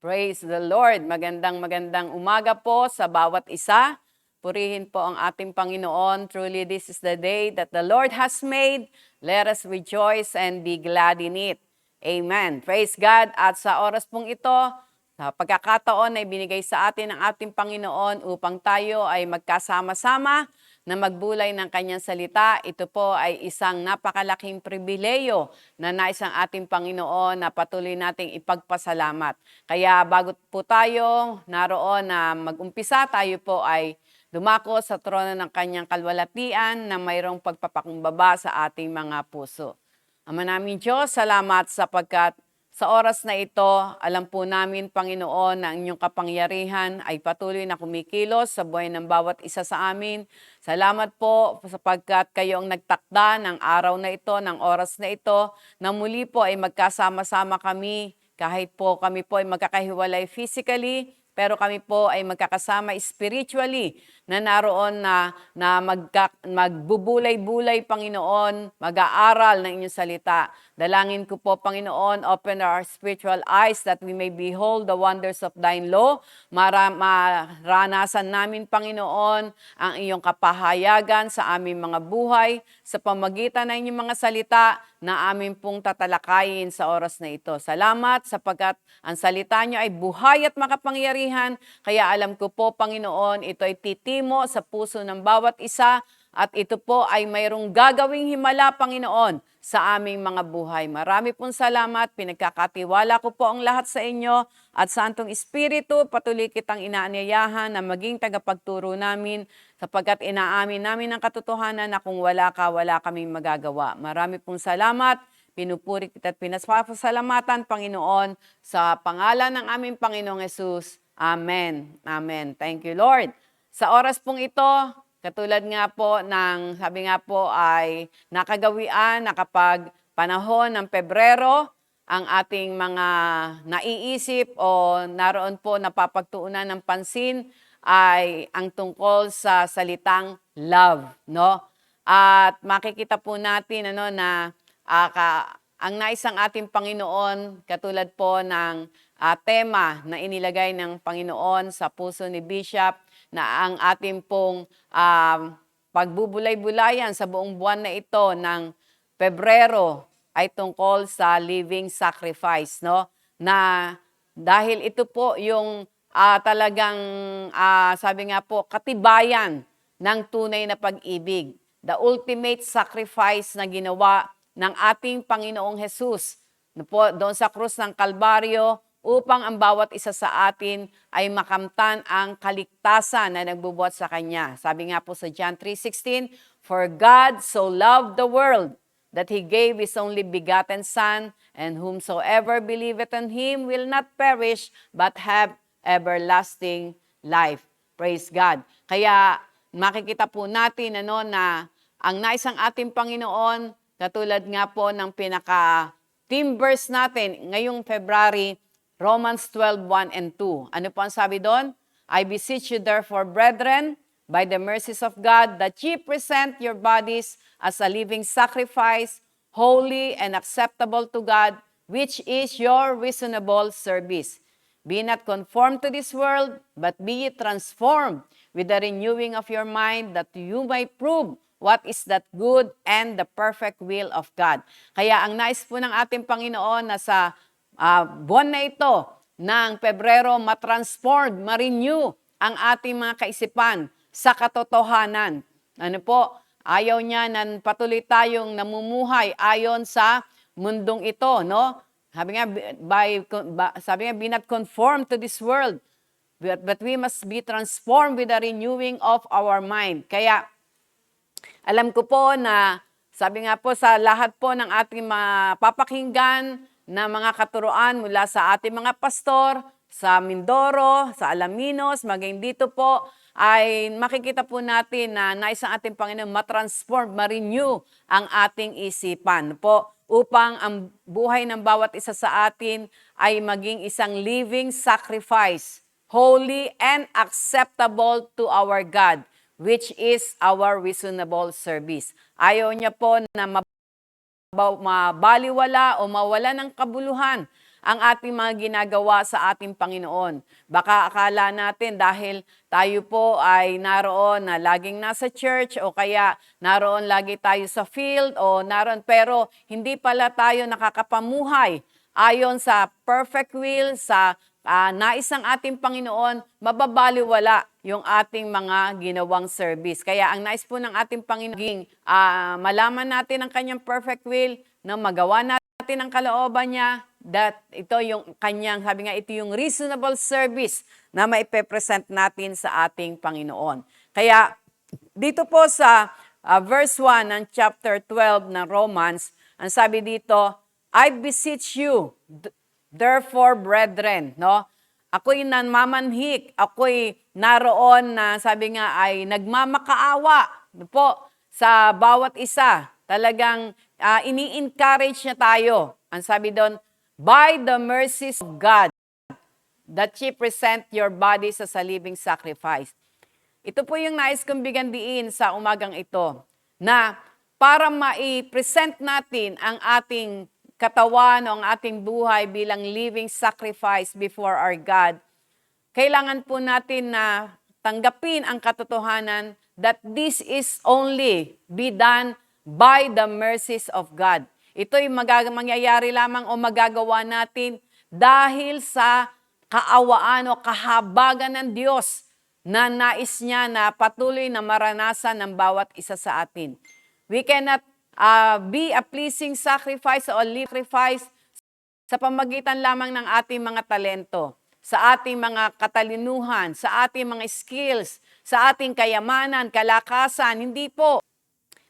Praise the Lord. Magandang umaga po sa bawat isa. Purihin po ang ating Panginoon. Truly, this is the day that the Lord has made. Let us rejoice and be glad in it. Amen. Praise God. At sa oras pong ito, sa pagkakataon na ibinigay sa atin ng ating Panginoon upang tayo ay magkasama-sama na magbulay ng kanyang salita. Ito po ay isang napakalaking pribileyo na nais ang ating Panginoon na patuloy nating ipagpasalamat. Kaya bago po tayo naroon na mag-umpisa, tayo po ay dumako sa trono ng kanyang kalwalatian na mayroong pagpapakumbaba sa ating mga puso. Ama namin Diyos, salamat sapagkat sa oras na ito, alam po namin, Panginoon, na ang inyong kapangyarihan ay patuloy na kumikilos sa buhay ng bawat isa sa amin. Salamat po sapagkat kayo ang nagtakda ng araw na ito, ng oras na ito, na muli po ay magkasama-sama kami, kahit po kami po ay magkakahiwalay physically, pero kami po ay magkakasama spiritually na naroon na magbubulay-bulay, Panginoon, mag-aaral ng inyong salita. Dalangin ko po, Panginoon, open our spiritual eyes that we may behold the wonders of thine law. Maranasan namin, Panginoon, ang iyong kapahayagan sa aming mga buhay sa pamagitan ng inyong mga salita na amin pong tatalakayin sa oras na ito. Salamat sapagkat ang salita niyo ay buhay at makapangyarihan. Kaya alam ko po, Panginoon, ito ay titimo sa puso ng bawat isa at ito po ay mayroong gagawing himala, Panginoon, sa aming mga buhay. Marami pong salamat. Pinagkakatiwala ko po ang lahat sa inyo at sa Antong Espiritu, patuloy kitang inaanyayahan na maging tagapagturo namin sapagkat inaamin namin ang katotohanan na kung wala ka, wala kaming magagawa. Marami pong salamat. Pinupuri kita at pinasasalamatan, Panginoon, sa pangalan ng aming Panginoong Hesus. Amen. Amen. Thank you, Lord. Sa oras pong ito, katulad nga po ng, sabi nga po ay nakagawian na kapag panahon ng Pebrero, ang ating mga naiisip o naroon po napapagtuunan ng pansin ay ang tungkol sa salitang love, no? At makikita po natin na ang nais ng ating Panginoon, katulad po ng tema na inilagay ng Panginoon sa puso ni Bishop, na ang ating pong pagbubulay-bulayan sa buong buwan na ito ng Pebrero ay tungkol sa living sacrifice, no? Na dahil ito po yung talagang sabi nga po, katibayan ng tunay na pag-ibig. The ultimate sacrifice na ginawa ng ating Panginoong Hesus doon sa krus ng Kalbaryo upang ang bawat isa sa atin ay makamtan ang kaligtasan na nagbubuhat sa Kanya. Sabi nga po sa John 3:16, "For God so loved the world that He gave His only begotten Son, and whomsoever believeth on Him will not perish, but have everlasting life." Praise God. Kaya makikita po natin na ang nais ng ating Panginoon, katulad nga po ng pinaka-theme verse natin ngayong February, Romans 12:1 and 2. Ano po ang sabi doon? "I beseech you therefore, brethren, by the mercies of God, that ye present your bodies as a living sacrifice, holy and acceptable to God, which is your reasonable service. Be not conformed to this world, but be ye transformed with the renewing of your mind, that you may prove what is that good and the perfect will of God." Kaya ang nais po ng ating Panginoon na sa buwan na ito ng Pebrero, matransform, ma-renew ang ating mga kaisipan sa katotohanan. Ano po? Ayaw niya na patuloy tayong namumuhay ayon sa mundong ito, no? Sabi nga, be not conformed to this world, but we must be transformed with the renewing of our mind. Kaya, alam ko po na, sabi nga po sa lahat po ng ating mapapakinggan na mga katuruan mula sa ating mga pastor, sa Mindoro, sa Alaminos, maging dito po, ay makikita po natin na nais ang ating Panginoon matransform, ma-renew ang ating isipan po upang ang buhay ng bawat isa sa atin ay maging isang living sacrifice, holy and acceptable to our God, which is our reasonable service. Ayaw niya po na mabaliwala o mawala ng kabuluhan ang ating mga ginagawa sa ating Panginoon. Baka akala natin dahil tayo po ay naroon na laging nasa church o kaya naroon lagi tayo sa field o naroon, pero hindi pala tayo nakakapamuhay ayon sa perfect will, sa nais ng ating Panginoon, mababaliwala yung ating mga ginawang service. Kaya ang nais po ng ating Panginoon, malaman natin ang kanyang perfect will, na magawa natin ang kalooban niya, that ito yung kanyang, sabi nga, ito yung reasonable service na maipepresent natin sa ating Panginoon. Kaya dito po sa verse 1 ng chapter 12 ng Romans, ang sabi dito, I beseech you, therefore, brethren, no? Ako'y namamanhik, ako'y naroon na sabi nga ay nagmamakaawa po sa bawat isa. Talagang ini-encourage niya tayo. Ang sabi doon, by the mercies of God, that ye present your bodies as a living sacrifice. Ito po yung nais kong bigandiin sa umagang ito, na para mai-present natin ang ating katawan o ang ating buhay bilang living sacrifice before our God, kailangan po natin na tanggapin ang katotohanan that this is only be done by the mercies of God. Ito'y mangyayari lamang o magagawa natin dahil sa kaawaan o kahabagan ng Diyos na nais niya na patuloy na maranasan ng bawat isa sa atin. We cannot be a pleasing sacrifice o sacrifice sa pamagitan lamang ng ating mga talento, sa ating mga katalinuhan, sa ating mga skills, sa ating kayamanan, kalakasan. Hindi po.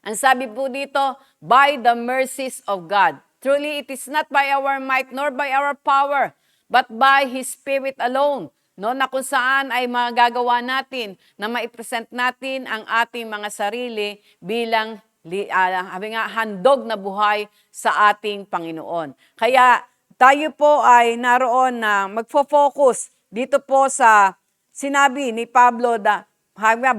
Ang sabi po dito, by the mercies of God. Truly, it is not by our might nor by our power, but by His Spirit alone. No, na kung saan ay magagawa natin na maipresent natin ang ating mga sarili bilang handog na buhay sa ating Panginoon. Kaya tayo po ay naroon na magfo-focus dito po sa sinabi ni Pablo na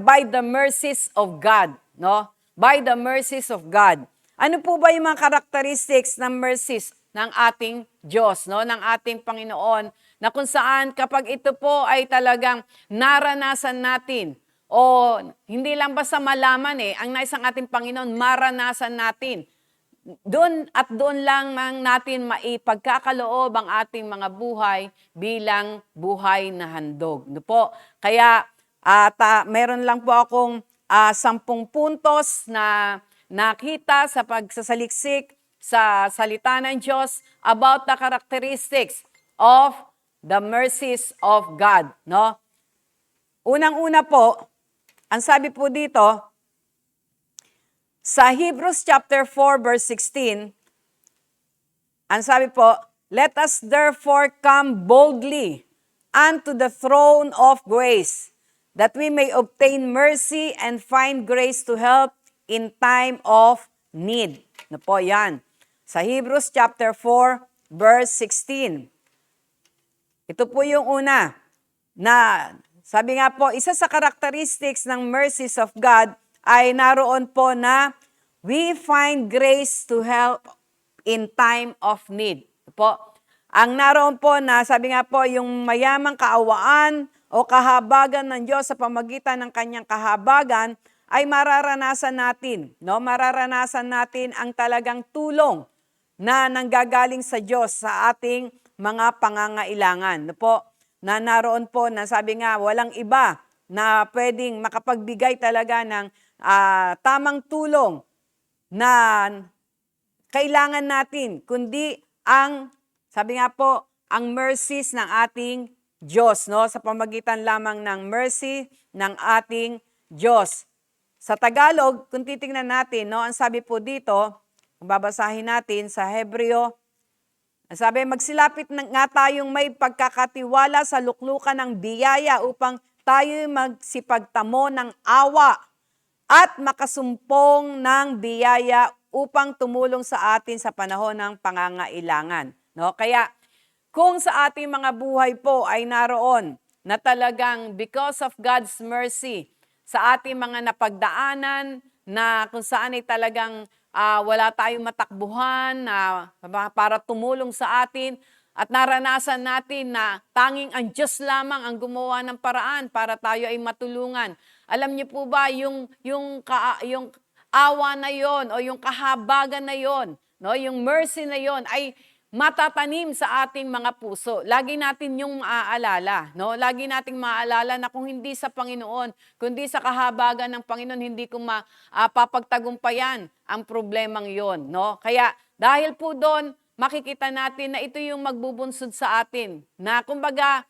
by the mercies of God, no? By the mercies of God. Ano po ba yung mga characteristics ng mercies ng ating Diyos, no? Ng ating Panginoon, na kung saan kapag ito po ay talagang naranasan natin, o hindi lang basta malaman ang nais ng ating Panginoon, maranasan natin. Doon at doon lang natin maipagkakaloob ang ating mga buhay bilang buhay na handog. No po? Kaya meron lang po akong 10 puntos na nakita sa pagsasaliksik sa salita ng Diyos about the characteristics of the mercies of God. No? Unang-una po, ang sabi po dito, sa Hebrews chapter 4 verse 16, ang sabi po, let us therefore come boldly unto the throne of grace, that we may obtain mercy and find grace to help in time of need. Ano po yan? Sa Hebrews chapter 4 verse 16. Ito po yung una na sabi nga po, isa sa characteristics ng mercies of God ay naroon po na we find grace to help in time of need. Po, ang naroon po na sabi nga po, yung mayamang kaawaan o kahabagan ng Diyos sa pamagitan ng kanyang kahabagan ay mararanasan natin. No? Mararanasan natin ang talagang tulong na nanggagaling sa Diyos sa ating mga pangangailangan. No po? Na naroon po na sabi nga walang iba na pwedeng makapagbigay talaga ng tamang tulong na kailangan natin, kundi ang, sabi nga po, ang mercies ng ating Diyos, no? Sa pamagitan lamang ng mercy ng ating Diyos. Sa Tagalog, kung titingnan natin, no, ang sabi po dito, kung babasahin natin sa Hebreo, sabi, magsilapit nga tayong may pagkakatiwala sa luklukan ng biyaya upang tayo magsipagtamo ng awa at makasumpong ng biyaya upang tumulong sa atin sa panahon ng pangangailangan. No? Kaya kung sa ating mga buhay po ay naroon na talagang because of God's mercy sa ating mga napagdaanan na kung saan ay talagang wala tayong matakbuhan para tumulong sa atin, at naranasan natin na tanging ang Diyos lamang ang gumawa ng paraan para tayo ay matulungan. Alam niyo po ba yung awa na yon o yung kahabagan na yon, no, yung mercy na yon ay matatanim sa ating mga puso. Lagi natin yung maaalala, no? Lagi nating maaalala na kung hindi sa Panginoon, kundi sa kahabagan ng Panginoon, hindi ko mapapagtagumpayan ang problemang yon, no? Kaya dahil po doon, makikita natin na ito yung magbubunsod sa atin. Na kumbaga,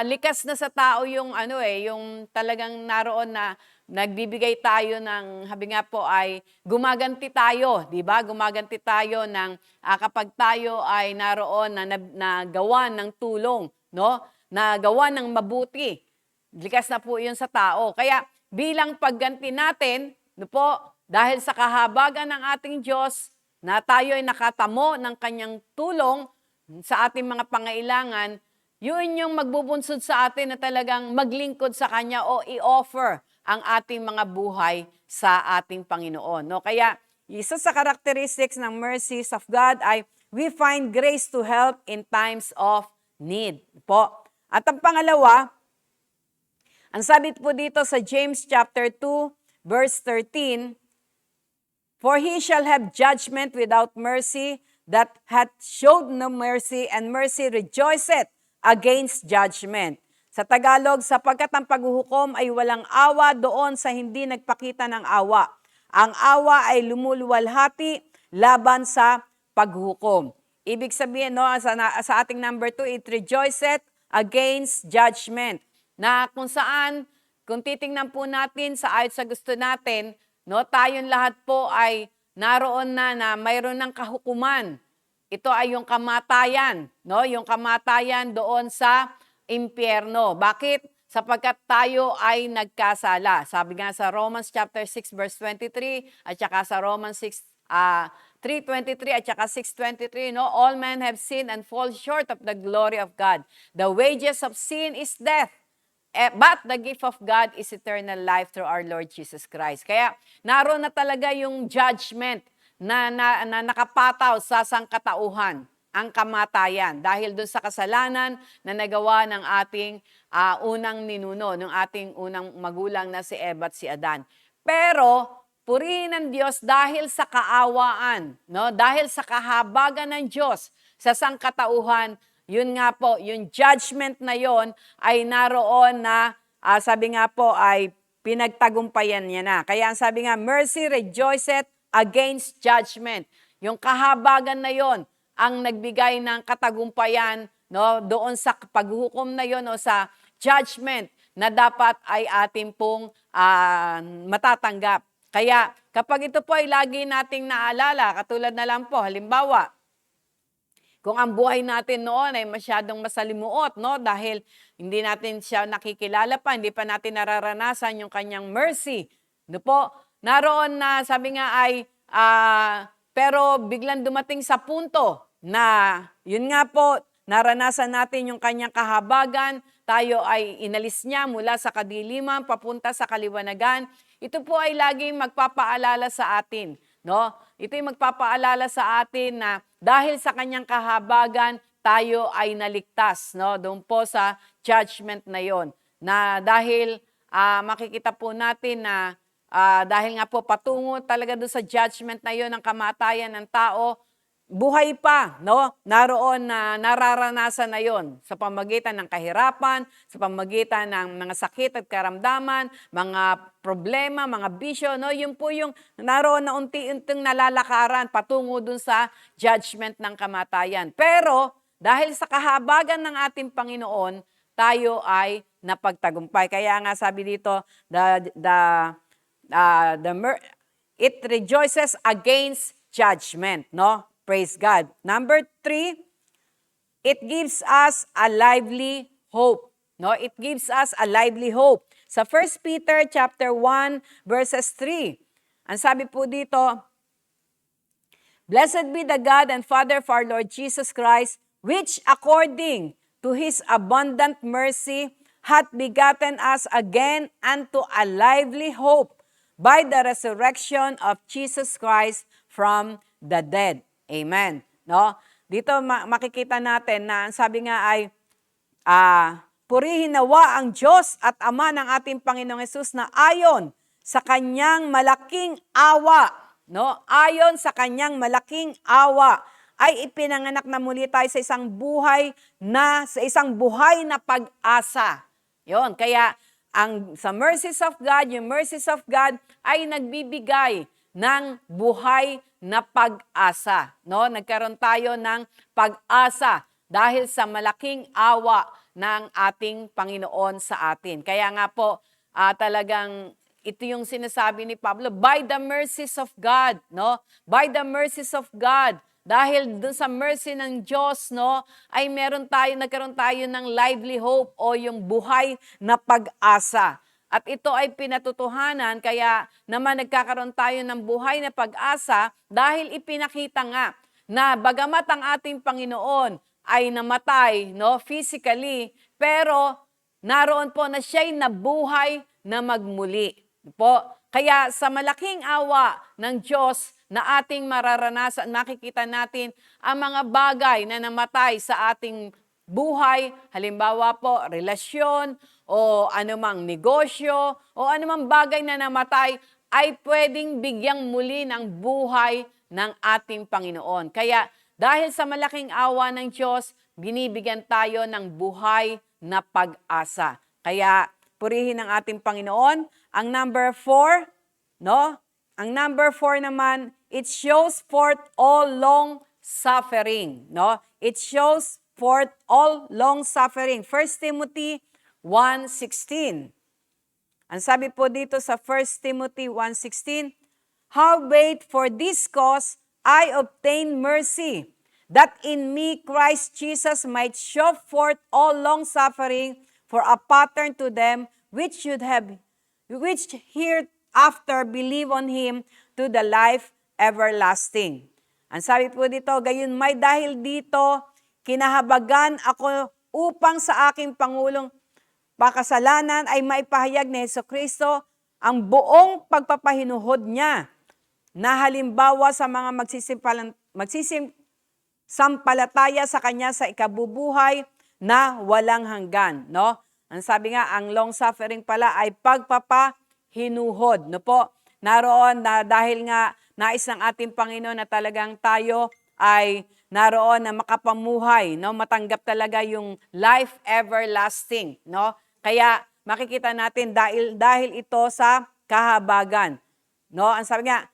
likas na sa tao yung yung talagang naroon na nagbibigay tayo ng, habi nga po ay gumaganti tayo, di ba? Gumaganti tayo ng kapag tayo ay naroon na nagawa ng tulong, no? Nagawa ng mabuti. Likas na po 'yun sa tao. Kaya bilang pagganti natin, no po, dahil sa kahabagan ng ating Diyos, na tayo ay nakatamo ng kanyang tulong sa ating mga pangailangan, yun yung magbubunsod sa atin na talagang maglingkod sa Kanya o i-offer ang ating mga buhay sa ating Panginoon. No? Kaya, isa sa characteristics ng mercies of God ay we find grace to help in times of need. Po. At ang pangalawa, ang sabi po dito sa James chapter 2, verse 13, "For he shall have judgment without mercy that hath showed no mercy, and mercy rejoiceth against judgment." Sa Tagalog, sapagkat ang paghuhukom ay walang awa doon sa hindi nagpakita ng awa. Ang awa ay lumuluwalhati laban sa paghuhukom. Ibig sabihin, no, sa ating number 2, it rejoiceth against judgment. Na kung saan, kung titingnan po natin sa ayot sa gusto natin, no, tayong lahat po ay naroon na mayroon ng kahukuman. Ito ay yung kamatayan, no? Yung kamatayan doon sa impyerno. Bakit? Sapagkat tayo ay nagkasala. Sabi nga sa Romans chapter 6 verse 23 at saka sa Romans 3:23 at saka 6:23, no? All men have sinned and fall short of the glory of God. The wages of sin is death. But the gift of God is eternal life through our Lord Jesus Christ. Kaya naroon na talaga yung judgment na nakapataw sa sangkatauhan, ang kamatayan. Dahil doon sa kasalanan na nagawa ng ating unang ninuno, ng ating unang magulang na si Eva at si Adan. Pero, purihin ng Diyos dahil sa kaawaan, no? Dahil sa kahabagan ng Diyos sa sangkatauhan, yun nga po, yung judgment na yon ay naroon na, sabi nga po, ay pinagtagumpayan niya na. Kaya ang sabi nga, mercy rejoiceth against judgment. Yung kahabagan na yon ang nagbigay ng katagumpayan, no, doon sa paghuhukom na yon o sa judgment na dapat ay ating pong matatanggap. Kaya kapag ito po ay lagi nating naalala, katulad na lang po, halimbawa, kung ang buhay natin noon ay masyadong masalimuot, no? Dahil hindi natin siya nakikilala pa, hindi pa natin nararanasan yung kanyang mercy. No po? Naroon na sabi nga ay, pero biglang dumating sa punto na yun nga po, naranasan natin yung kanyang kahabagan, tayo ay inalis niya mula sa kadiliman papunta sa kaliwanagan. Ito po ay laging magpapaalala sa atin, no? Ito ay magpapaalala sa atin na dahil sa kanyang kahabagan, tayo ay naligtas, no? Doon po sa judgment na yon. Na dahil makikita po natin na dahil nga po patungo talaga doon sa judgment na yon ng kamatayan ng tao, buhay pa, no? Naroon na nararanasan na yon sa pamagitan ng kahirapan, sa pamagitan ng mga sakit at karamdaman, mga problema, mga bisyo, no? Yun po yung naroon na unti-unting nalalakaran patungo dun sa judgment ng kamatayan. Pero dahil sa kahabagan ng ating Panginoon, tayo ay napagtagumpay. Kaya nga sabi dito, it rejoices against judgment, no? Praise God. Number 3, it gives us a lively hope. No, it gives us a lively hope. Sa 1 Peter chapter 1 verses 3. Ang sabi po dito, "Blessed be the God and Father of our Lord Jesus Christ, which according to his abundant mercy hath begotten us again unto a lively hope by the resurrection of Jesus Christ from the dead." Amen. No? dito makikita natin na ang sabi nga ay, purihin nawa ang Diyos at Ama ng ating Panginoong Hesus na ayon sa kanyang malaking awa, no? Ayon sa kanyang malaking awa ay ipinanganak na muli tayo sa isang buhay na pag-asa. 'Yon, kaya sa mercies of God, yung mercies of God ay nagbibigay ng buhay na pag-asa, no? Nagkaroon tayo ng pag-asa dahil sa malaking awa ng ating Panginoon sa atin. Kaya nga po, talagang ito yung sinasabi ni Pablo, by the mercies of God, no? By the mercies of God. Dahil dun sa mercy ng Diyos, no, ay nagkaroon tayo ng lively hope o yung buhay na pag-asa. At ito ay pinatutuhanan, kaya naman nagkakaroon tayo ng buhay na pag-asa dahil ipinakita nga na bagamat ang ating Panginoon ay namatay, no, physically, pero naroon po na siya'y nabuhay na magmuli. Po. Kaya sa malaking awa ng Diyos na ating mararanasan, makikita natin ang mga bagay na namatay sa ating buhay, halimbawa po, relasyon, o anumang negosyo, o anumang bagay na namatay, ay pwedeng bigyang muli ng buhay ng ating Panginoon. Kaya dahil sa malaking awa ng Diyos, binibigyan tayo ng buhay na pag-asa. Kaya purihin ang ating Panginoon. Ang number 4, no? Ang number 4 naman, it shows forth all long suffering, no? It shows forth all long suffering. 1 Timothy 1:16. Ang sabi po dito sa 1 Timothy 1:16, howbeit for this cause I obtain mercy, that in me Christ Jesus might show forth all long suffering for a pattern to them which hereafter believe on Him to the life everlasting. Ang sabi po dito, gayon may dahil dito, kinahabagan ako upang sa aking Pangulong pakasalanan ay maipahayag ni Hesukristo ang buong pagpapahinuhod niya na halimbawa sa mga magsisampalataya sa Kanya sa ikabubuhay na walang hanggan, no? Ang sabi nga, ang long suffering pala ay pagpapahinuhod, no po? Naroon na dahil nga nais ng ating Panginoon na talagang tayo ay naroon na makapamuhay, no? Matanggap talaga yung life everlasting, no? Kaya makikita natin dahil ito sa kahabagan, no? Ang sabi nga,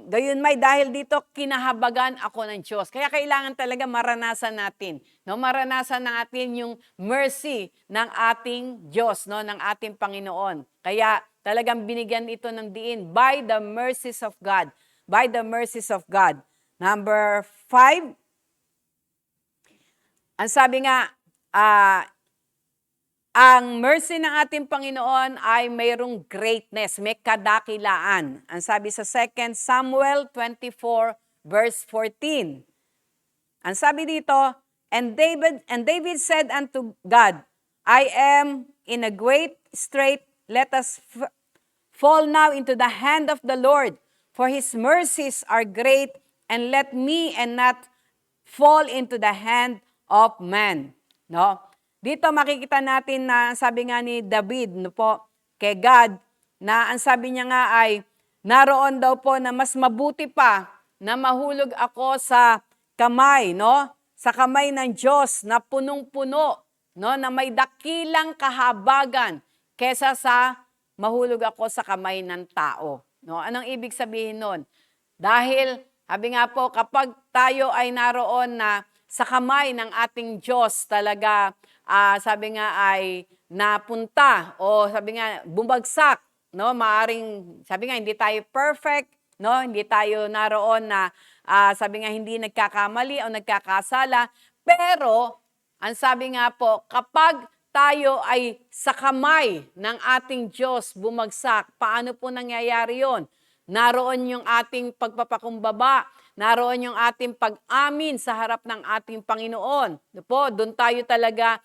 gayon may dahil dito kinahabagan ako ng Diyos. Kaya kailangan talaga maranasan natin, no? Maranasan natin yung mercy ng ating Diyos, no? Ng ating Panginoon. Kaya talagang binigyan ito ng diin by the mercies of God. By the mercies of God. Number 5, ang sabi nga, ang mercy ng ating Panginoon ay mayroong greatness, may kadakilaan. Ang sabi sa 2 Samuel 24 verse 14. Ang sabi dito, and David said unto God, I am in a great strait, let us fall now into the hand of the Lord, for His mercies are great, and let me and not fall into the hand of man. No? Dito makikita natin na sabi nga ni David, no po, kay God, na ang sabi niya nga ay, naroon daw po na mas mabuti pa na mahulog ako sa kamay, no? Sa kamay ng Diyos na punong-puno, no? Na may dakilang kahabagan kesa sa mahulog ako sa kamay ng tao. No? Anong ibig sabihin nun? Dahil, sabi nga po, kapag tayo ay naroon na sa kamay ng ating Diyos talaga, sabi nga ay napunta o sabi nga bumagsak, no? Maaring sabi nga hindi tayo perfect, no? Hindi tayo naroon na sabi nga hindi nagkakamali o nagkakasala, pero ang sabi nga po, kapag tayo ay sa kamay ng ating Diyos bumagsak, paano po nangyayari 'yon? Naroon yung ating pagpapakumbaba, naroon yung ating pag-amin sa harap ng ating Panginoon. Doon tayo talaga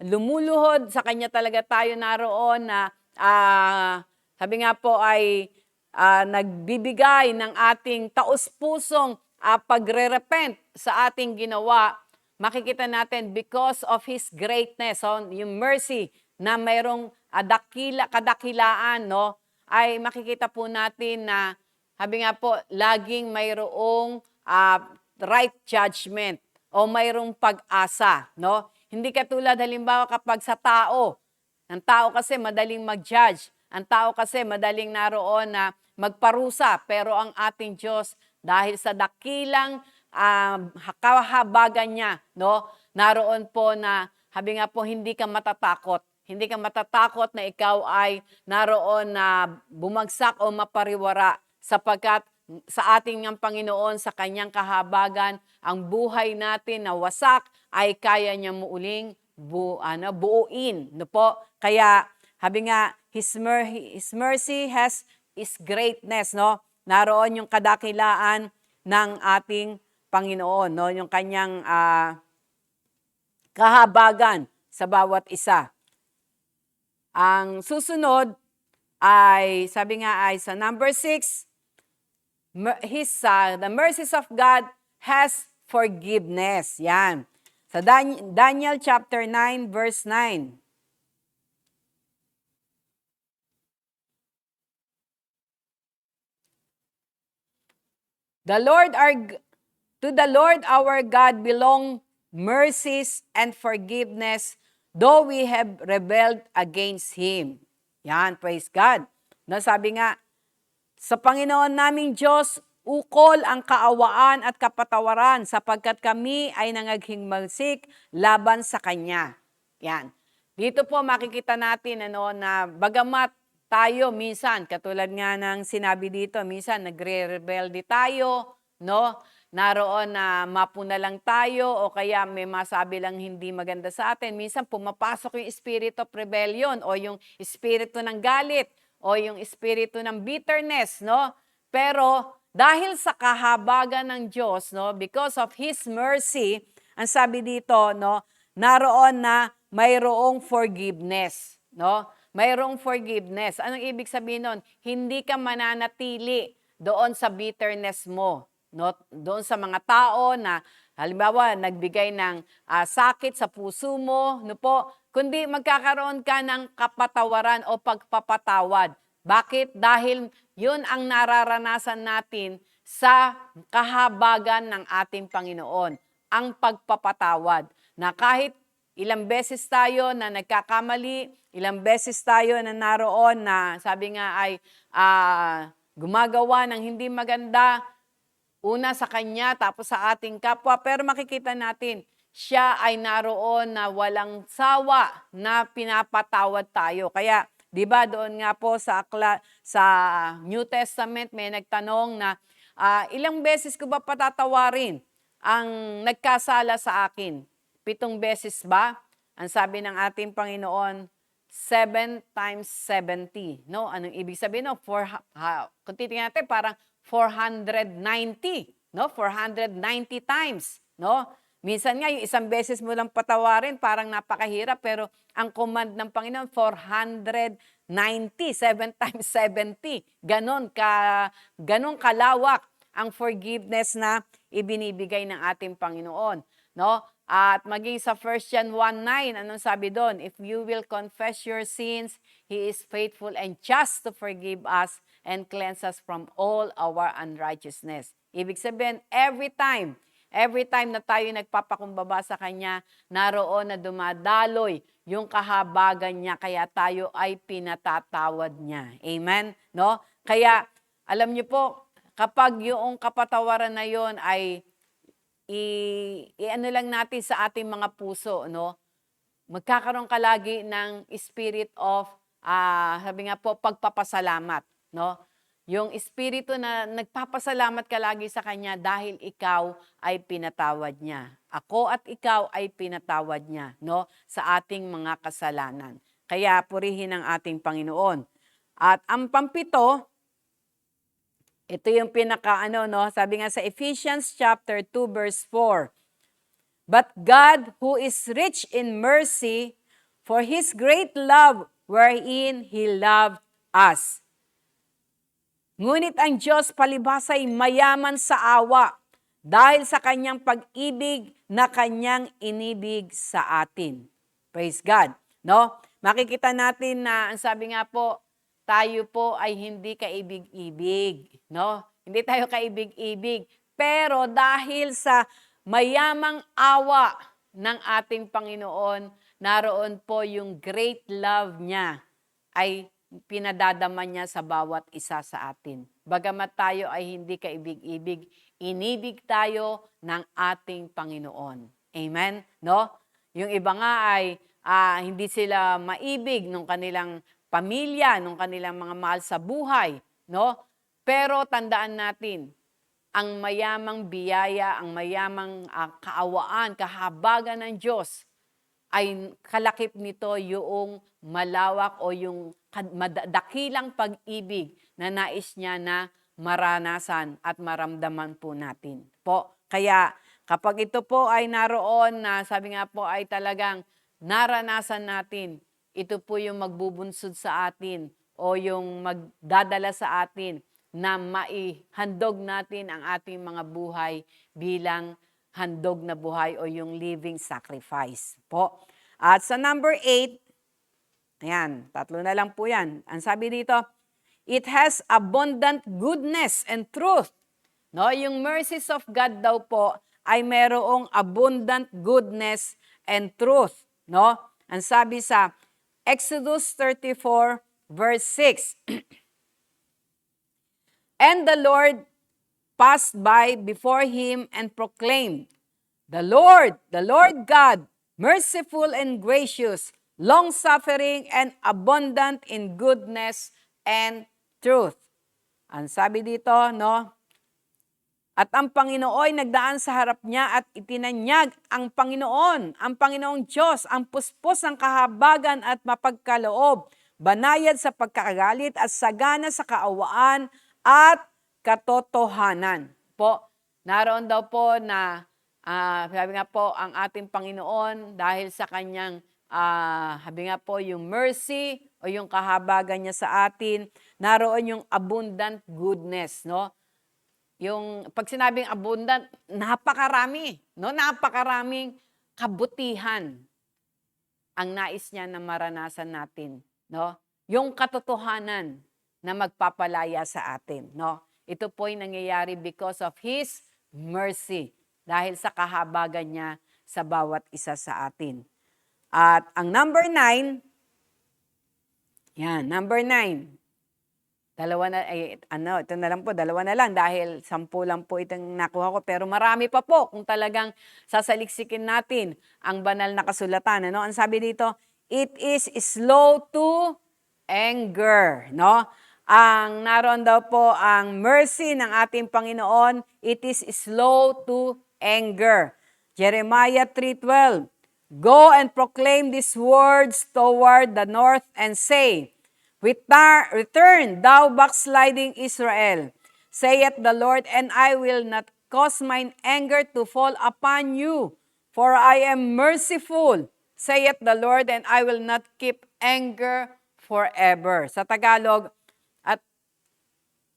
lumuluhod, sa Kanya talaga tayo naroon na sabi nga po ay nagbibigay ng ating taus-pusong pagre-repent sa ating ginawa, makikita natin because of His greatness, yung mercy na mayroong kadakilaan, no, ay makikita po natin na, sabi nga po, laging mayroong right judgment o mayroong pag-asa, no? Hindi katulad halimbawa kapag sa tao, ang tao kasi madaling mag-judge, ang tao kasi madaling naroon na magparusa, pero ang ating Diyos dahil sa dakilang kahabagan niya, no? Naroon po na, sabi nga po, hindi ka matatakot. Hindi ka matatakot na ikaw ay naroon na bumagsak o mapariwara sapagkat sa ating ng Panginoon, sa kanyang kahabagan, ang buhay natin na wasak ay kaya niya muuling buuin. No po? Kaya, sabi nga, His mercy has His greatness, no? Naroon yung kadakilaan ng ating Panginoon, no? Yung kanyang kahabagan sa bawat isa. Ang susunod ay, sabi nga ay sa number 6, the mercies of God has forgiveness. Yan. Sa Daniel chapter 9, verse 9. To the Lord our God belong mercies and forgiveness, though we have rebelled against Him. Yan, praise God. No, sabi nga, sa Panginoon naming Diyos, ukol ang kaawaan at kapatawaran sapagkat kami ay nangaghingmagsik laban sa Kanya. Yan. Dito po makikita natin na bagamat tayo minsan, katulad nga ng sinabi dito, minsan nagre-rebelde tayo, no? Naroon na mapuna lang tayo o kaya may masabi lang hindi maganda sa atin. Minsan pumapasok yung spirit of rebellion o yung espiritu ng galit o yung espiritu ng bitterness, no? Pero dahil sa kahabagan ng Diyos, no, because of His mercy, ang sabi dito, no, naroon na mayroong forgiveness, no? Mayroong forgiveness. Anong ibig sabihin nun? Hindi ka mananatili doon sa bitterness mo, no? Doon sa mga tao na halimbawa nagbigay ng sakit sa puso mo, no po, kundi magkakaroon ka ng kapatawaran o pagpapatawad. Bakit? Dahil yun ang nararanasan natin sa kahabagan ng ating Panginoon, ang pagpapatawad. Na kahit ilang beses tayo na nagkakamali, ilang beses tayo na naroon na sabi nga ay gumagawa ng hindi maganda, una sa Kanya, tapos sa ating kapwa. Pero makikita natin, siya ay naroon na walang sawa na pinapatawad tayo. Kaya, di ba doon nga po sa New Testament may nagtanong na ilang beses ko ba patatawarin ang nagkasala sa akin? 7 beses ba? Ang sabi ng ating Panginoon, 7 times 70. No? Anong ibig sabihin? No? Kung titingnan natin, parang 490. No? 490 times. No? Minsan nga, yung isang beses mo lang patawarin, parang napakahirap. Pero ang command ng Panginoon, 490. 7 times 70. Ganon kalawak ang forgiveness na ibinibigay ng ating Panginoon. No? At maging sa 1 John 1:9, anong sabi doon? If you will confess your sins, He is faithful and just to forgive us and cleanse us from all our unrighteousness. Ibig sabihin, every time na tayo nagpapakumbaba sa Kanya, naroon na dumadaloy yung kahabagan niya, kaya tayo ay pinatatawad niya. Amen? No? Kaya, alam niyo po, kapag yung kapatawaran na yon ay ano lang natin sa ating mga puso, no? Magkakaroon ka lagi ng spirit of, sabi nga po, pagpapasalamat, no? Yung espiritu na nagpapasalamat ka lagi sa Kanya dahil ikaw ay pinatawad niya. Ako at ikaw ay pinatawad niya, no? Sa ating mga kasalanan. Kaya purihin ang ating Panginoon. At ang pampito, ito yung sabi nga sa Ephesians chapter 2 verse 4. But God, who is rich in mercy, for His great love wherein He loved us. Ngunit ang Diyos palibhas ay mayaman sa awa, dahil sa kanyang pag-ibig na kanyang inibig sa atin. Praise God. No? Makikita natin na ang sabi nga po, tayo po ay hindi kaibig-ibig. No? Hindi tayo kaibig-ibig. Pero dahil sa mayamang awa ng ating Panginoon, naroon po yung great love niya ay pinadadama niya sa bawat isa sa atin. Bagamat tayo ay hindi kaibig-ibig, inibig tayo ng ating Panginoon. Amen? No? Yung iba nga ay hindi sila maibig ng kanilang pamilya, ng kanilang mga mahal sa buhay, no? Pero tandaan natin, ang mayamang biyaya, ang mayamang kaawaan, kahabagan ng Diyos ay kalakip nito yung malawak o yung dakilang pag-ibig na nais niya na maranasan at maramdaman po natin. Kaya kapag ito po ay naroon na sabi nga po ay talagang naranasan natin, ito po yung magbubunsod sa atin o yung magdadala sa atin na maihandog natin ang ating mga buhay bilang handog na buhay o yung living sacrifice po. At sa number 8, ayan, 3 na lang po yan. Ang sabi dito, it has abundant goodness and truth. No, yung mercies of God daw po ay merong abundant goodness and truth. No? Ang sabi sa Exodus 34 verse 6. And the Lord passed by before him and proclaimed, the Lord God, merciful and gracious, long-suffering and abundant in goodness and truth. Ang sabi dito, no? At ang Panginoon nagdaan sa harap niya at itinanyag ang Panginoong Diyos, ang puspos ng kahabagan at mapagkaloob, banayad sa pagkakagalit at sagana sa kaawaan at katotohanan. Naroon daw po na, sabi nga po, ang ating Panginoon dahil sa kanyang, sabi nga po, yung mercy o yung kahabagan niya sa atin, naroon yung abundant goodness, no? Yung pag sinabing abundant, napakarami, no? Napakaraming kabutihan ang nais niya na maranasan natin, no? Yung katotohanan na magpapalaya sa atin, no? Ito po ay nangyayari because of His mercy, dahil sa kahabagan niya sa bawat isa sa atin. At ang number 9, number 9. Ito na lang po, 2 na lang dahil 10 lang po itong nakuha ko. Pero marami pa po kung talagang sasaliksikin natin ang banal na kasulatan. Ano? Ang sabi dito, it is slow to anger. No? Ang naroon daw po ang mercy ng ating Panginoon, it is slow to anger. Jeremiah 3:12, go and proclaim these words toward the north and say, return, thou backsliding Israel, saith the Lord, and I will not cause mine anger to fall upon you, for I am merciful, saith the Lord, and I will not keep anger forever. Sa Tagalog, at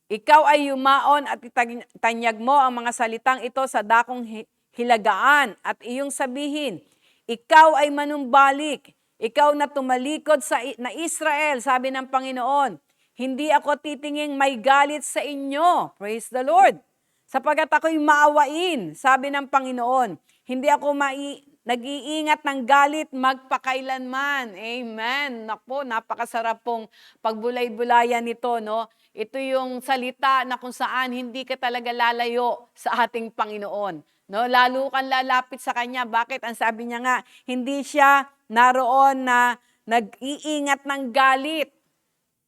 ikaw ay yumaon at itanyag mo ang mga salitang ito sa dakong hilagaan at iyong sabihin, ikaw ay manumbalik, ikaw na tumalikod na Israel, sabi ng Panginoon, hindi ako titinging may galit sa inyo. Praise the Lord. Sapagkat ako'y maawain, sabi ng Panginoon. Hindi ako nag-iingat ng galit magpakailanman. Amen. Naku, napakasarap pong pagbulay-bulayan nito, no? Ito yung salita na kung saan hindi ka talaga lalayo sa ating Panginoon. No, lalo kang lalapit sa Kanya. Bakit? Ang sabi niya nga, hindi siya naroon na nag-iingat ng galit.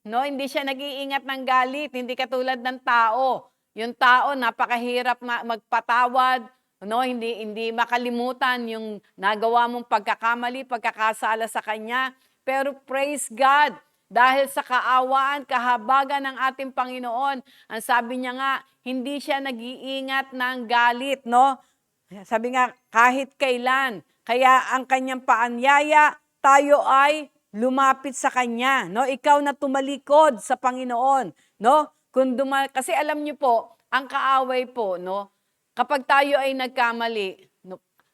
No, hindi siya nag-iingat ng galit. Hindi katulad ng tao. Yung tao, napakahirap magpatawad. No, hindi makalimutan yung nagawa mong pagkakamali, pagkakasala sa Kanya. Pero praise God, dahil sa kaawaan, kahabagan ng ating Panginoon, ang sabi niya nga, hindi siya nag-iingat ng galit, no? Sabi nga, kahit kailan. Kaya ang kanyang paanyaya, tayo ay lumapit sa kanya. No? Ikaw na tumalikod sa Panginoon. No? Kasi alam niyo po, ang kaaway po, no? kapag tayo ay nagkamali,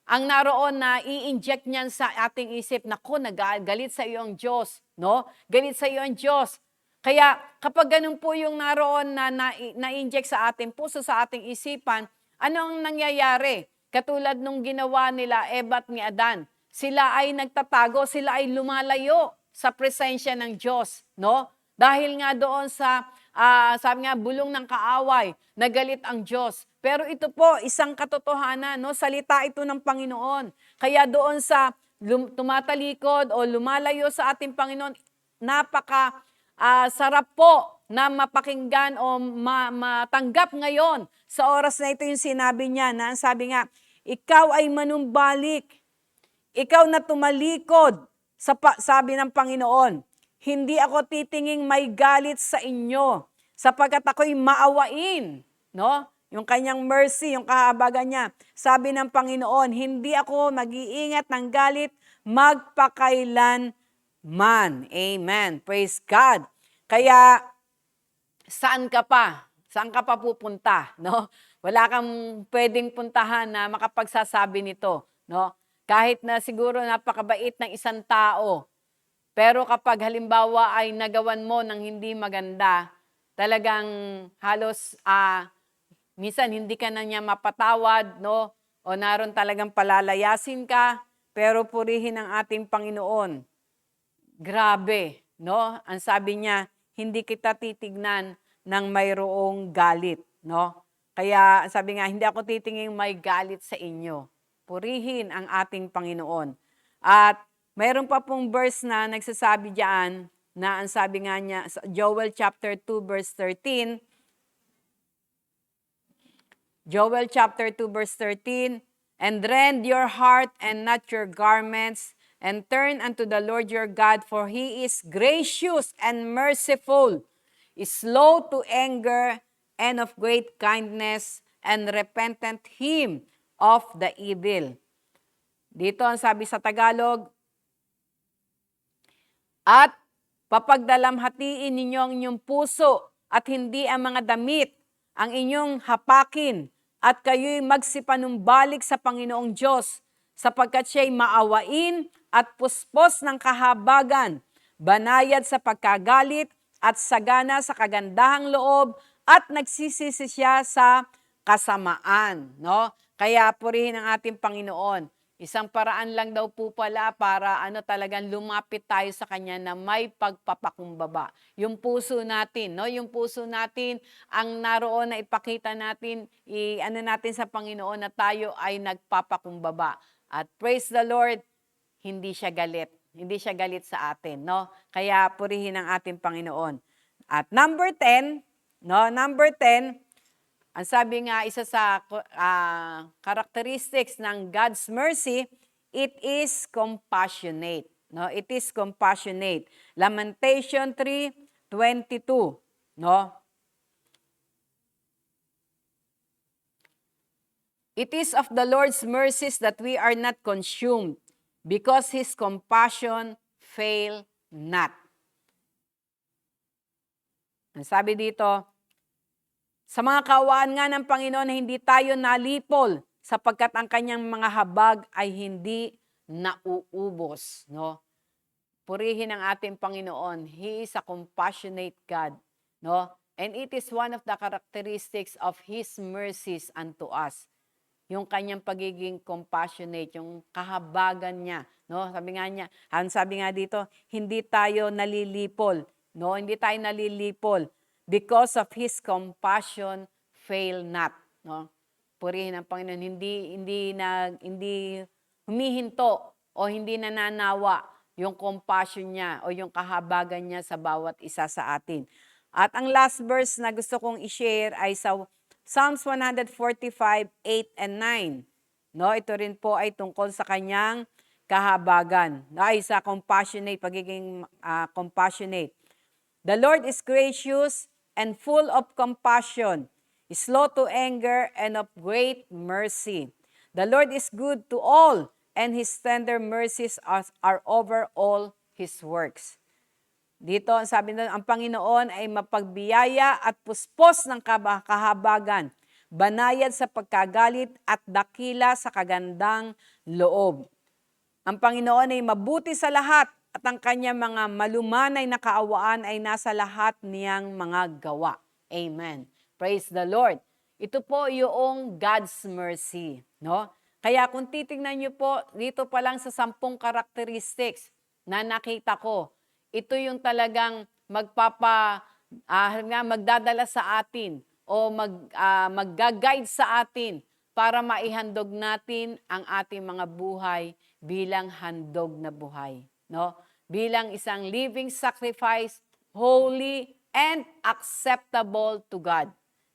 ang naroon na i-inject niyan sa ating isip, naku, nagagalit sa iyo ang Diyos, no? Galit sa iyo ang Diyos. Kaya kapag ganun po yung naroon na na-inject sa ating puso, sa ating isipan, ano ang nangyayari? Katulad nung ginawa nila Eva at ni Adan. Sila ay nagtatago, sila ay lumalayo sa presensya ng Diyos, no? Dahil nga doon sa, sabi nga, bulong ng kaaway, nagalit ang Diyos. Pero ito po, isang katotohanan, no? Salita ito ng Panginoon. Kaya doon sa tumatalikod o lumalayo sa ating Panginoon, napaka sarap po na mapakinggan o matanggap ngayon. Sa oras na ito yung sinabi niya, na sabi nga, ikaw ay manumbalik, ikaw na tumalikod, sabi ng Panginoon, hindi ako titinging may galit sa inyo, sapagkat ako'y maawain, no? Yung kanyang mercy, yung kahabagan niya. Sabi ng Panginoon, hindi ako mag-iingat ng galit magpakailan man. Amen. Praise God. Kaya, saan ka pa? Saan ka pa pupunta? No? Wala kang pwedeng puntahan na makapagsasabi nito. No? Kahit na siguro napakabait ng isang tao, pero kapag halimbawa ay nagawan mo ng hindi maganda, talagang halos minsan hindi ka na niya mapatawad, no? O naroon talagang palalayasin ka, pero purihin ang ating Panginoon. Grabe, no? Ang sabi niya, hindi kita titignan ng mayroong galit, no? Kaya sabi nga, hindi ako titingin may galit sa inyo. Purihin ang ating Panginoon. At mayroon pa pong verse na nagsasabi diyan, na ang sabi nga niya, Joel chapter 2 verse 13, Joel chapter 2 verse 13, and rend your heart and not your garments, and turn unto the Lord your God, for He is gracious and merciful, is slow to anger, and of great kindness, and repentant Him of the evil. Dito ang sabi sa Tagalog, at papagdalamhatiin ninyo ang inyong puso at hindi ang mga damit, ang inyong hapakin, at kayo'y magsipanumbalik sa Panginoong Diyos, sapagkat siya'y maawain at puspos ng kahabagan, banayad sa pagkagalit at sagana sa kagandahang loob, at nagsisisi siya sa kasamaan. No? Kaya purihin ang ating Panginoon. Isang paraan lang daw po pala para talagang lumapit tayo sa Kanya na may pagpapakumbaba. Yung puso natin, no? Yung puso natin ang naroon na ipakita natin, natin sa Panginoon na tayo ay nagpapakumbaba. At praise the Lord, hindi siya galit. Hindi siya galit sa atin, no? Kaya purihin ang ating Panginoon. At number 10, no? Number 10, ang sabi nga, isa sa characteristics ng God's mercy, it is compassionate. No? It is compassionate. Lamentation 3:22. No? It is of the Lord's mercies that we are not consumed, because His compassion fail not. Ang sabi dito, sa mga kaawaan nga ng Panginoon na hindi tayo nalipol, sapagkat ang kanyang mga habag ay hindi nauubos. No? Purihin ang ating Panginoon. He is a compassionate God. No? And it is one of the characteristics of His mercies unto us. Yung kanyang pagiging compassionate, yung kahabagan niya. No? Sabi nga dito, hindi tayo nalilipol. No? Hindi tayo nalilipol. Because of His compassion, fail not. No? Purihin ang Panginoon. Hindi humihinto o hindi nananawa yung compassion niya o yung kahabagan niya sa bawat isa sa atin. At ang last verse na gusto kong i-share ay sa Psalms 145:8 and 9. No, ito rin po ay tungkol sa kanyang kahabagan. Ay sa compassionate, pagiging compassionate. The Lord is gracious and full of compassion, slow to anger, and of great mercy. The Lord is good to all, and His tender mercies are over all His works. Dito, sabi doon, ang Panginoon ay mapagbiyaya at puspos ng kahabagan, banayad sa pagkagalit at dakila sa kagandang loob. Ang Panginoon ay mabuti sa lahat at ang kanyang mga malumanay na kaawaan ay nasa lahat niyang mga gawa. Amen. Praise the Lord. Ito po yung God's mercy, no? Kaya kung titingnan niyo po, dito pa lang sa 10 characteristics na nakita ko, ito yung talagang magdadala sa atin o magga-guide sa atin para maihandog natin ang ating mga buhay bilang handog na buhay, no? Bilang isang living sacrifice, holy and acceptable to God.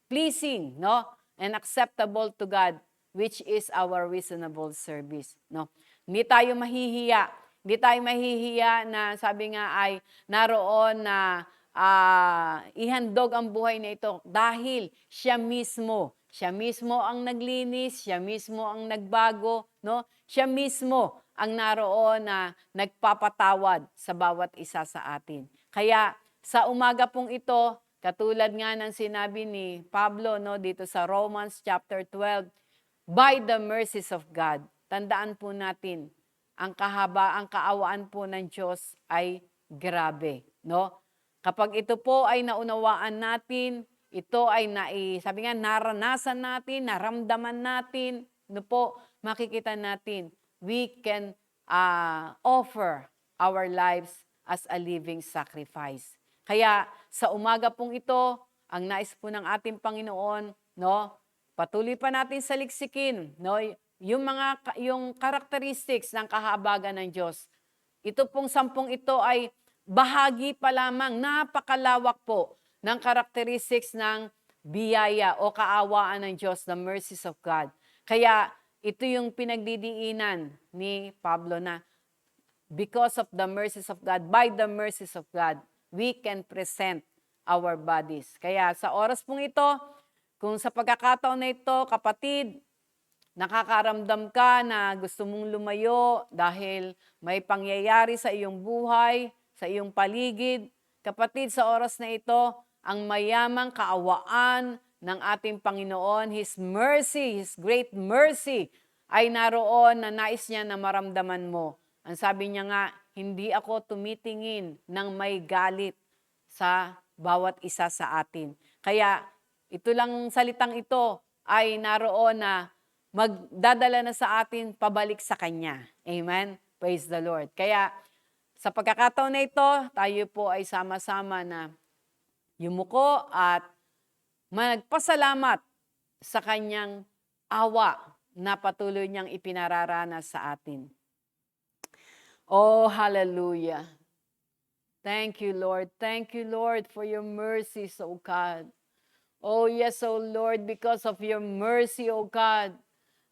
Pleasing, no? And acceptable to God, which is our reasonable service, no? Hindi tayo mahihiya. Hindi tayo mahihiya na sabi nga ay naroon na ihandog ang buhay na ito dahil siya mismo ang naglinis, siya mismo ang nagbago, no? Siya mismo ang naroon na nagpapatawad sa bawat isa sa atin. Kaya sa umaga pong ito, katulad nga ng sinabi ni Pablo, no, dito sa Romans chapter 12, by the mercies of God, tandaan po natin, ang kaawaan po ng Diyos ay grabe, no? Kapag ito po ay naunawaan natin, ito ay sabi nga, naranasan natin, naramdaman natin, no po, makikita natin, we can offer our lives as a living sacrifice. Kaya sa umaga pong ito, ang nais po ng ating Panginoon, no, patuloy pa natin saliksikin, no, yung characteristics ng kahabagan ng Diyos. Ito pong 10 ito ay bahagi pa lamang, napakalawak po ng characteristics ng biyaya o kaawaan ng Diyos, the mercies of God. Kaya ito yung pinagdidiinan ni Pablo na because of the mercies of God, by the mercies of God, we can present our bodies. Kaya sa oras pong ito, kung sa pagkakataon na ito, kapatid, nakakaramdam ka na gusto mong lumayo dahil may pangyayari sa iyong buhay, sa iyong paligid. Kapatid, sa oras na ito, ang mayamang kaawaan ng ating Panginoon, His mercy, His great mercy, ay naroon na nais niya na maramdaman mo. Ang sabi niya nga, hindi ako tumitingin ng may galit sa bawat isa sa atin. Kaya ito lang salitang ito ay naroon na magdadala na sa atin pabalik sa Kanya. Amen? Praise the Lord. Kaya sa pagkakataon na ito, tayo po ay sama-sama na yumuko at magpasalamat sa Kanyang awa na patuloy niyang ipinararanas sa atin. Oh, hallelujah. Thank you, Lord. Thank you, Lord, for your mercies, O God. Oh, yes, O Lord, because of your mercy, O God.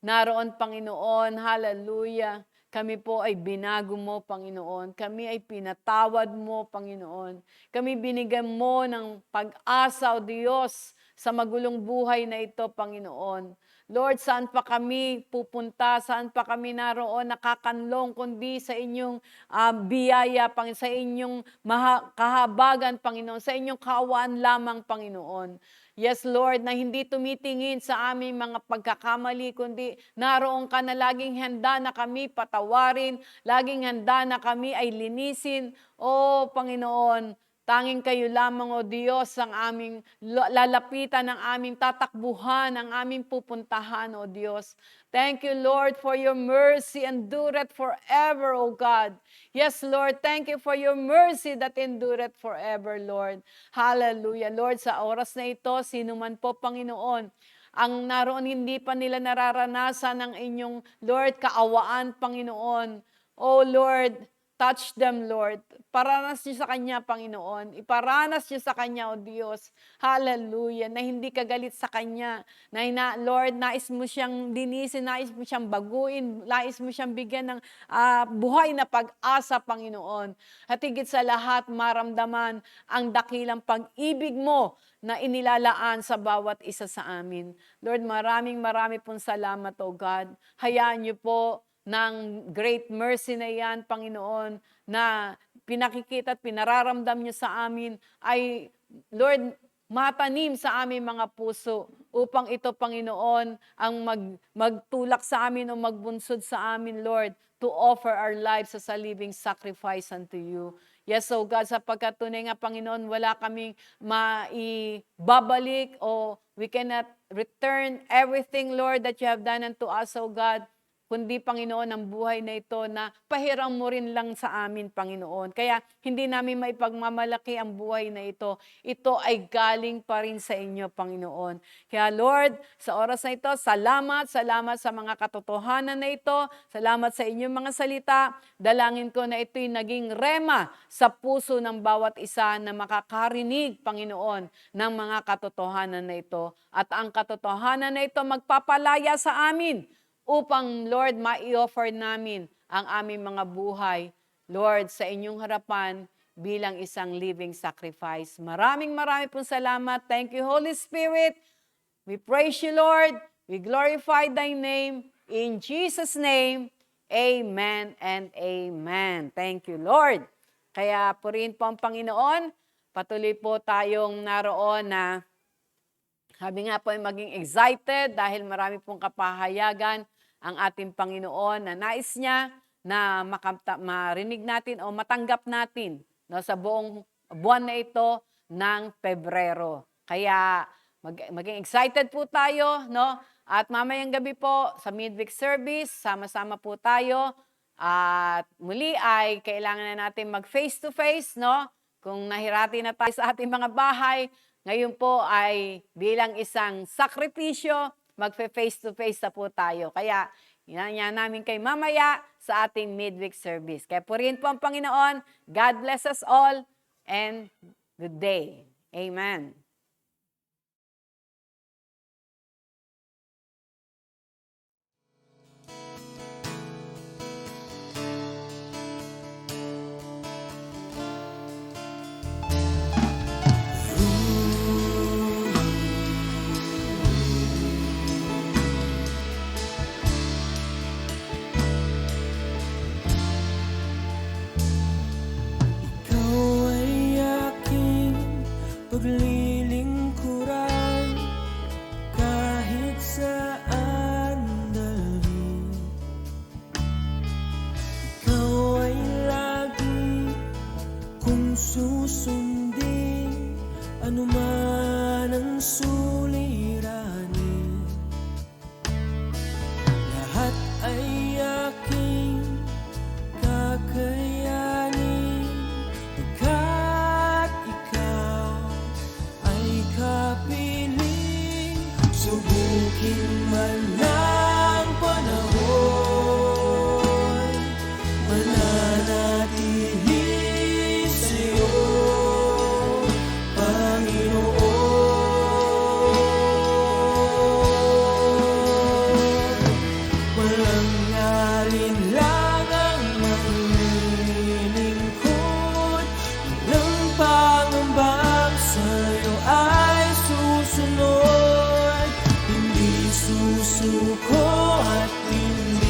Naroon, Panginoon, hallelujah. Kami po ay binago mo, Panginoon. Kami ay pinatawad mo, Panginoon. Kami binigyan mo ng pag-asa, O Diyos, sa magulong buhay na ito, Panginoon. Lord, saan pa kami pupunta? Saan pa kami naroon nakakanlong kundi sa inyong biyaya, sa inyong kahabagan, Panginoon, sa inyong kaawaan lamang, Panginoon. Yes, Lord, na hindi tumitingin sa aming mga pagkakamali, kundi naroon ka na laging handa na kami patawarin, laging handa na kami ay linisin. O Panginoon, tanging kayo lamang, O Diyos, ang aming lalapitan, ang aming tatakbuhan, ang aming pupuntahan, O Diyos. Thank you, Lord, for your mercy, endureth forever, O God. Yes, Lord, thank you for your mercy that endureth forever, Lord. Hallelujah. Lord, sa oras na ito, sino man po, Panginoon, ang naroon hindi pa nila nararanasan ng inyong, Lord, kaawaan, Panginoon. Oh, Lord, touch them, Lord. Paranas niyo sa Kanya, Panginoon. Iparanas niyo sa Kanya, O Diyos. Hallelujah. Na hindi ka galit sa Kanya. Lord, nais mo siyang linisin, nais mo siyang baguin, nais mo siyang bigyan ng buhay na pag-asa, Panginoon. At higit sa lahat, maramdaman ang dakilang pag-ibig mo na inilalaan sa bawat isa sa amin. Lord, marami pong salamat, O God. Hayaan niyo po ng great mercy na yan, Panginoon, na pinakikita at pinararamdam niyo sa amin ay, Lord, matanim sa aming mga puso. upang ito, Panginoon, ang magtulak sa amin o magbunsod sa amin, Lord, to offer our lives as a living sacrifice unto you. Yes, oh God, sapagkat tunay nga, Panginoon, wala kaming maibabalik o we cannot return everything, Lord, that you have done unto us, oh God, kundi, Panginoon, ang buhay na ito na pahiram mo rin lang sa amin, Panginoon. Kaya hindi namin maipagmamalaki ang buhay na ito. Ito ay galing pa rin sa inyo, Panginoon. Kaya Lord, sa oras na ito, salamat sa mga katotohanan na ito. Salamat sa inyong mga salita. Dalangin ko na ito'y naging rema sa puso ng bawat isa na makakarinig, Panginoon, ng mga katotohanan na ito. At ang katotohanan na ito magpapalaya sa amin upang, Lord, ma-i-offer namin ang aming mga buhay, Lord, sa inyong harapan bilang isang living sacrifice. Maraming pong salamat. Thank you, Holy Spirit. We praise you, Lord. We glorify thy name. In Jesus' name, amen and amen. Thank you, Lord. Kaya purihin po ang Panginoon. Patuloy po tayong naroon na sabi nga po ay maging excited dahil marami pong kapahayagan ang ating Panginoon na nais niya na marinig natin o matanggap natin, no, sa buong buwan na ito ng Pebrero. Kaya maging excited po tayo, no? At mamayang gabi po sa midweek service, sama-sama po tayo. At muli ay kailangan na natin mag face to face, no? Kung nahirati na tayo sa ating mga bahay, ngayon po ay bilang isang sakripisyo, magfe-face to face na po tayo. Kaya yan namin kay mamaya sa ating midweek service. Kaya purihin po ang Panginoon. God bless us all and good day. Amen. Paglilingkuran kahit saan dalhin. Ikaw ay lagi kung susundin, anuman ang suliranin. Lahat ay aking kakayanin, kapiling. Subukin man ng panahon, mananatili sa'yo, Panginoon. Walang alinlang ang maglilingkod, walang pangambang sa'yo ay susunod, hindi susuko at hindi